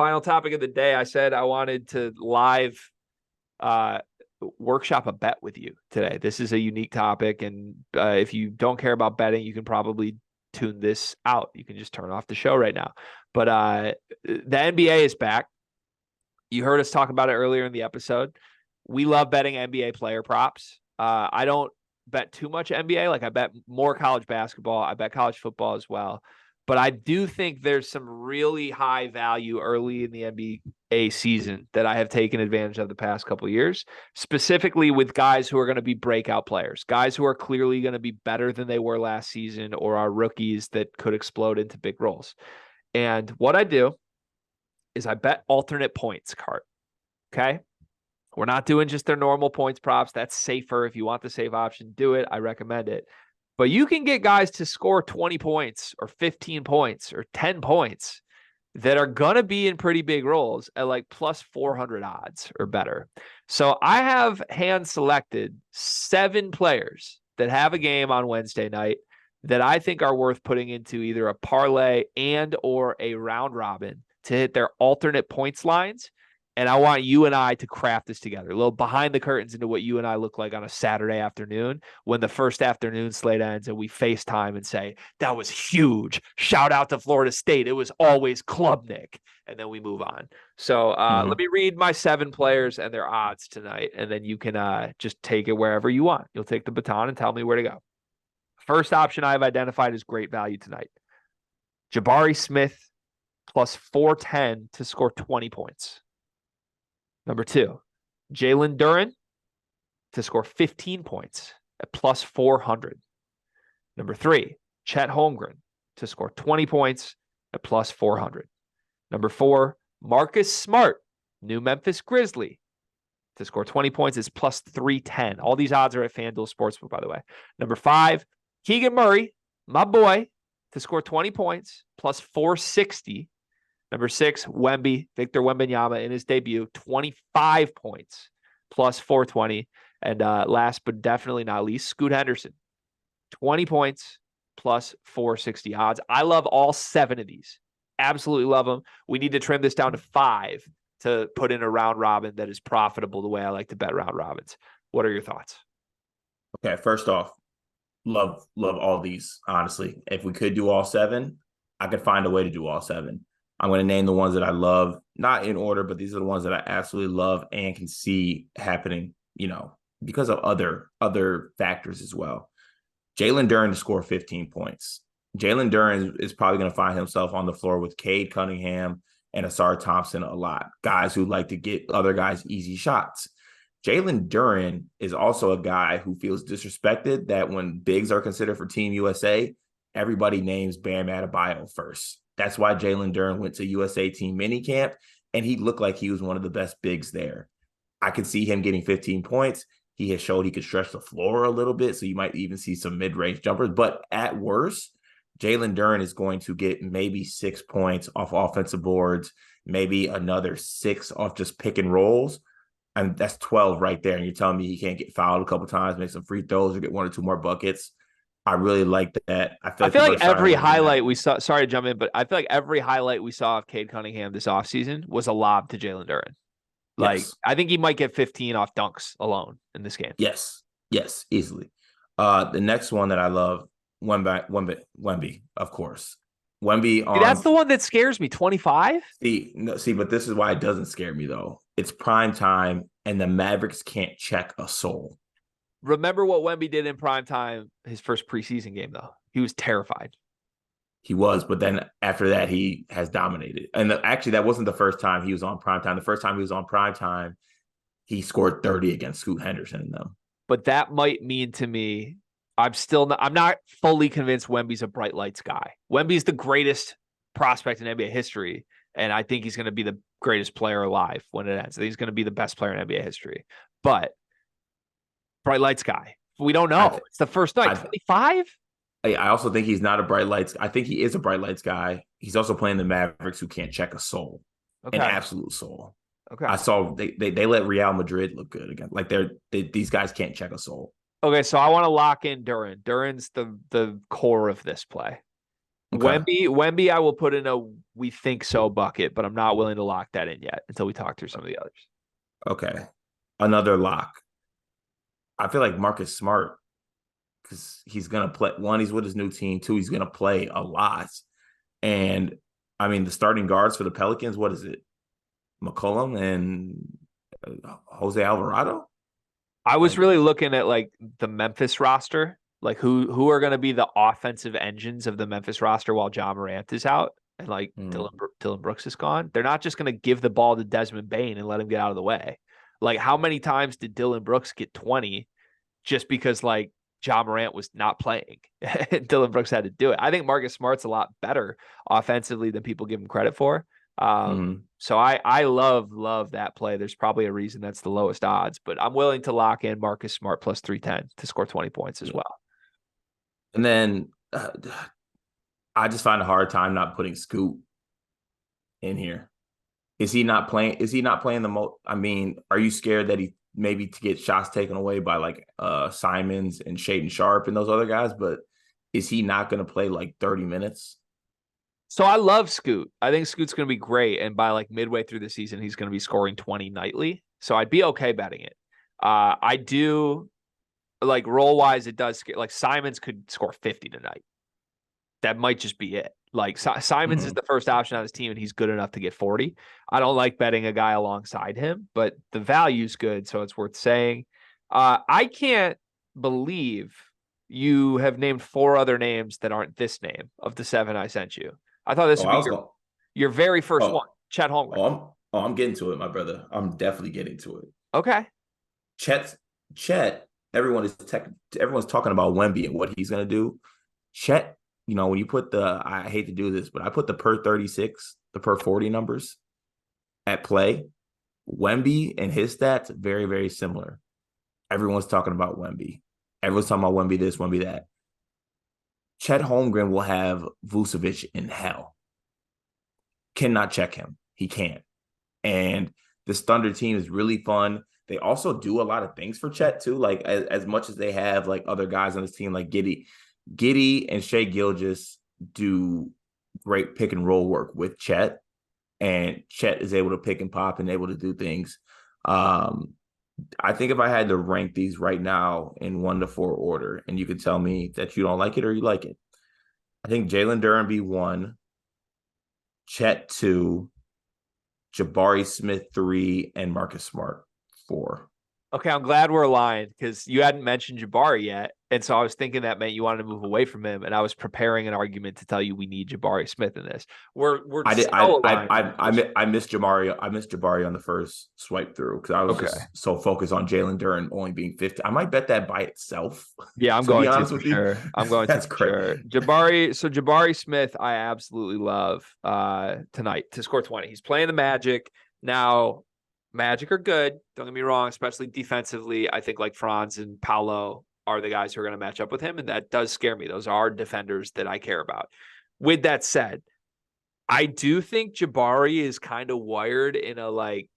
final topic of the day. I said I wanted to live uh, workshop a bet with you today. This is a unique topic, and if you don't care about betting, you can probably tune this out. You can just turn off the show right now. But the NBA is back. You heard us talk about it earlier in the episode. We love betting NBA player props. I don't bet too much NBA. Like I bet more college basketball. I bet college football as well. But I do think there's some really high value early in the NBA season that I have taken advantage of the past couple of years, specifically with guys who are going to be breakout players, guys who are clearly going to be better than they were last season or are rookies that could explode into big roles. And what I do is I bet alternate points card. Okay. We're not doing just their normal points props. That's safer. If you want the safe option, do it. I recommend it. But you can get guys to score 20 points or 15 points or 10 points that are going to be in pretty big roles at like plus 400 odds or better. So I have hand selected 7 players that have a game on Wednesday night that I think are worth putting into either a parlay and or a round robin to hit their alternate points lines. And I want you and I to craft this together, a little behind the curtains into what you and I look like on a Saturday afternoon when the first afternoon slate ends and we FaceTime and say, that was huge. Shout out to Florida State. It was always Klubnik. And then we move on. So let me read my 7 players and their odds tonight. And then you can just take it wherever you want. You'll take the baton and tell me where to go. First option I've identified as great value tonight. Jabari Smith plus 410 to score 20 points. Number 2, Jalen Duren to score 15 points at plus 400. Number 3, Chet Holmgren to score 20 points at plus 400. Number 4, Marcus Smart, new Memphis Grizzly, to score 20 points is plus 310. All these odds are at FanDuel Sportsbook, by the way. Number 5, Keegan Murray, my boy, to score 20 points plus 460. Number 6, Victor Wembanyama in his debut, 25 points plus 420. And last but definitely not least, Scoot Henderson, 20 points plus 460 odds. I love all 7 of these. Absolutely love them. We need to trim this down to 5 to put in a round robin that is profitable the way I like to bet round robins. What are your thoughts? Okay, first off, love all these, honestly. If we could do all 7, I could find a way to do all 7. I'm going to name the ones that I love, not in order, but these are the ones that I absolutely love and can see happening, because of other factors as well. Jalen Duren to score 15 points. Jalen Duren is probably going to find himself on the floor with Cade Cunningham and Asar Thompson a lot, guys who like to get other guys easy shots. Jalen Duren is also a guy who feels disrespected that when bigs are considered for Team USA, everybody names Bam Adebayo first. That's why Jalen Duren went to USA Team minicamp, and he looked like he was one of the best bigs there. I could see him getting 15 points. He has showed he could stretch the floor a little bit, so you might even see some mid-range jumpers. But at worst, Jalen Duren is going to get maybe 6 points off offensive boards, maybe another 6 off just pick and rolls. And that's 12 right there. And you're telling me he can't get fouled a couple times, make some free throws, or get 1 or 2 more buckets. I really like that. I feel like every highlight we saw, sorry to jump in, but I feel like every highlight we saw of Cade Cunningham this offseason was a lob to Jalen Duren. Like, yes. I think he might get 15 off dunks alone in this game. Yes, easily. The next one that I love, Wemby, of course. Wemby on. That's the one that scares me. 25? See, but this is why it doesn't scare me, though. It's prime time, and the Mavericks can't check a soul. Remember what Wemby did in prime time, his first preseason game, though. He was terrified. He was, but then after that, he has dominated. And actually, that wasn't the first time he was on prime time. The first time he was on prime time, he scored 30 against Scoot Henderson in them. But that might mean to me, I'm not fully convinced Wemby's a bright lights guy. Wemby's the greatest prospect in NBA history, and I think he's going to be the greatest player alive when it ends. I think he's going to be the best player in NBA history. But bright lights guy. We don't know. It's the first night. 25? I also think he's not a bright lights. I think he is a bright lights guy. He's also playing the Mavericks, who can't check a soul, an absolute soul. Okay. I saw they let Real Madrid look good again. Like these guys can't check a soul. Okay, so I want to lock in Duren. Duren's the core of this play. Okay. Wemby, I will put in a we think so bucket, but I'm not willing to lock that in yet until we talk through some of the others. Okay. Another lock. I feel like Marcus Smart, because he's gonna play. One, he's with his new team. Two, he's gonna play a lot. And I mean, the starting guards for the Pelicans, what is it? McCollum and Jose Alvarado? I was Like, really looking at like the Memphis roster, like who are going to be the offensive engines of the Memphis roster while Ja Morant is out and like Dylan Brooks is gone. They're not just going to give the ball to Desmond Bane and let him get out of the way. Like how many times did Dylan Brooks get 20 just because like Ja Morant was not playing and Dylan Brooks had to do it? I think Marcus Smart's a lot better offensively than people give him credit for. So I love that play. There's probably a reason that's the lowest odds, but I'm willing to lock in Marcus Smart plus 310 to score 20 points as well. and then I just find a hard time not putting Scoot in here. Is he not playing? Is he not playing the most? I mean, are you scared that he maybe to get shots taken away by like Simons and Shaden Sharp and those other guys? But is he not going to play like 30 minutes? So I love Scoot. I think Scoot's going to be great. And by like midway through the season, he's going to be scoring 20 nightly. So I'd be okay betting it. I do like role wise, it does like Simons could score 50 tonight. That might just be it. Like Simons is the first option on his team, and he's good enough to get 40. I don't like betting a guy alongside him, but the value's good, so it's worth saying. I can't believe you have named 4 other names that aren't this name of the 7 I sent you. I thought this Oh, would I be was going. your very first one, Oh, Chet Holmgren. I'm getting to it, my brother. I'm definitely getting to it. Okay. Chet. Everyone's talking about Wemby and what he's gonna do. Chet, when you put I hate to do this, but I put the per 36, the per 40 numbers at play. Wemby and his stats very, very similar. Everyone's talking about Wemby. Everyone's talking about Wemby this, Wemby that. Chet Holmgren will have Vucevic in hell. Cannot check him. He can't. And this Thunder team is really fun. They also do a lot of things for Chet too. Like as much as they have like other guys on this team, like Giddey and Shai Gilgeous do great pick and roll work with Chet, and Chet is able to pick and pop and able to do things. I think if I had to rank these right now in 1 to 4 order, and you could tell me that you don't like it or you like it, I think Jalen Duren be 1, Chet 2, Jabari Smith 3, and Marcus Smart 4. Okay, I'm glad we're aligned because you hadn't mentioned Jabari yet. And so I was thinking that meant you wanted to move away from him. And I was preparing an argument to tell you we need Jabari Smith in this. We're I did. so aligned. I missed Jabari. I missed Jabari on the first swipe through because I was just so focused on Jalen Duren only being 50. I might bet that by itself. Yeah, I'm going to for sure. I'm going to for sure. Jabari Smith, I absolutely love tonight to score 20. He's playing the Magic now. Magic are good. Don't get me wrong, especially defensively. I think like Franz and Paolo are the guys who are going to match up with him, and that does scare me. Those are defenders that I care about. With that said, I do think Jabari is kind of wired in a like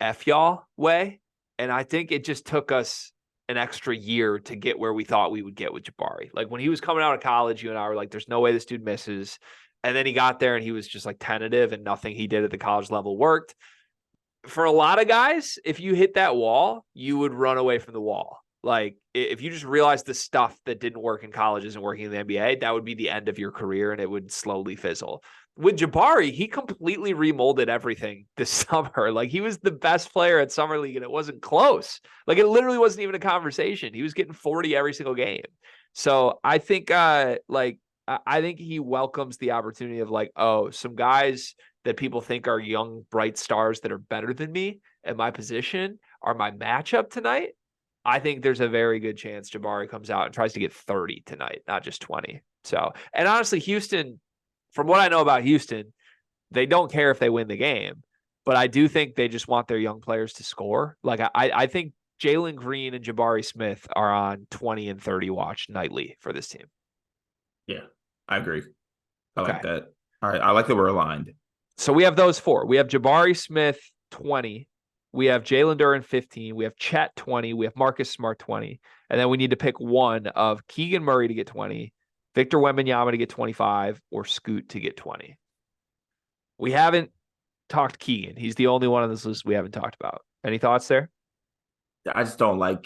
F y'all way, and I think it just took us an extra year to get where we thought we would get with Jabari. Like when he was coming out of college, you and I were like, there's no way this dude misses. And then he got there and he was just like tentative and nothing he did at the college level worked. For a lot of guys, if you hit that wall, you would run away from the wall. Like if you just realize the stuff that didn't work in college isn't working in the NBA, that would be the end of your career and it would slowly fizzle. With Jabari, he completely remolded everything this summer. Like he was the best player at Summer League and it wasn't close. Like it literally wasn't even a conversation. He was getting 40 every single game. So I think I think he welcomes the opportunity of like, oh, some guys that people think are young, bright stars that are better than me at my position are my matchup tonight. I think there's a very good chance Jabari comes out and tries to get 30 tonight, not just 20. So, and honestly, Houston, from what I know about Houston, they don't care if they win the game, but I do think they just want their young players to score. Like I think Jalen Green and Jabari Smith are on 20 and 30 watch nightly for this team. Yeah, I agree. I like that. All right. I like that we're aligned. So we have those 4. We have Jabari Smith 20. We have Jalen Duren 15. We have Chet 20. We have Marcus Smart 20. And then we need to pick one of Keegan Murray to get 20, Victor Wembanyama to get 25, or Scoot to get 20. We haven't talked Keegan. He's the only one on this list we haven't talked about. Any thoughts there? I just don't like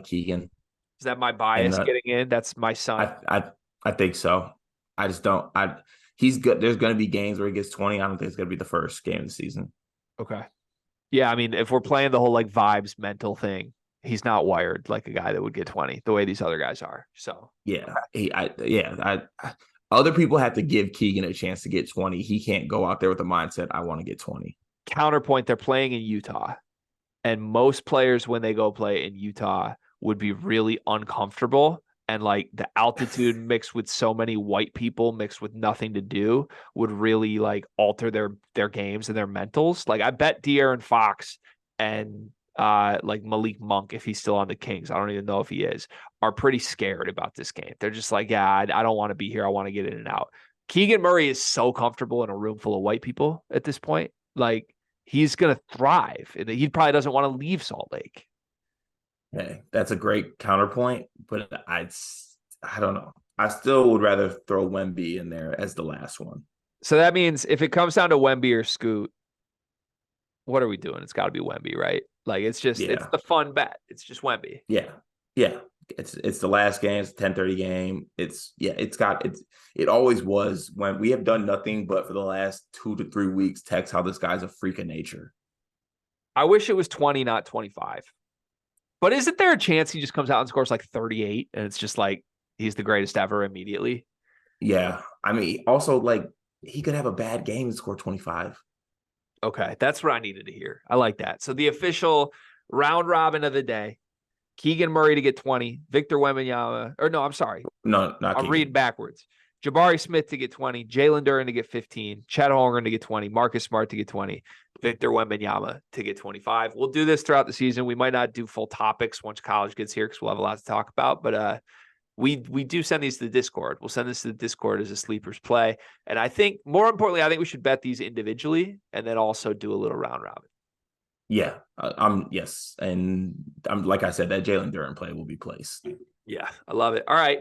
Keegan. Is that my And bias getting in? That's my son. I think so. I just don't. He's good. There's going to be games where he gets 20. I don't think it's going to be the first game of the season. Okay. Yeah, I mean, if we're playing the whole like vibes mental thing, he's not wired like a guy that would get 20 the way these other guys are. So yeah, other people have to give Keegan a chance to get 20. He can't go out there with the mindset, I want to get 20. Counterpoint, they're playing in Utah. And most players, when they go play in Utah, would be really uncomfortable. And like the altitude mixed with so many white people mixed with nothing to do would really like alter their games and their mentals. Like I bet De'Aaron Fox and like Malik Monk, if he's still on the Kings, I don't even know if he is, are pretty scared about this game. They're just like, yeah, I don't want to be here. I want to get in and out. Keegan Murray is so comfortable in a room full of white people at this point. Like he's going to thrive. He probably doesn't want to leave Salt Lake. Hey, that's a great counterpoint, but I don't know. I still would rather throw Wemby in there as the last one. So that means if it comes down to Wemby or Scoot, what are we doing? It's got to be Wemby, right? Like it's just it's the fun bet. It's just Wemby. Yeah. It's the last game. It's 10:30 game. It always was. When we have done nothing but for the last 2 to 3 weeks text how this guy's a freak of nature. I wish it was 20, not 25. But isn't there a chance he just comes out and scores like 38 and it's just like he's the greatest ever immediately? Yeah. I mean, also like he could have a bad game and score 25. Okay. That's what I needed to hear. I like that. So the official round robin of the day, Keegan Murray to get 20, Victor Wembanyama, or no, I'm sorry. No, not I'm reading backwards. Jabari Smith to get 20, Jalen Duren to get 15, Chet Holmgren to get 20, Marcus Smart to get 20, Victor Wembanyama to get 25. We'll do this throughout the season. We might not do full topics once college gets here because we'll have a lot to talk about, but we do send these to the Discord. We'll send this to the Discord as a sleepers play. And I think more importantly, I think we should bet these individually and then also do a little round robin. Yeah, yes. And I'm like I said, that Jalen Duren play will be placed. Yeah, I love it. All right.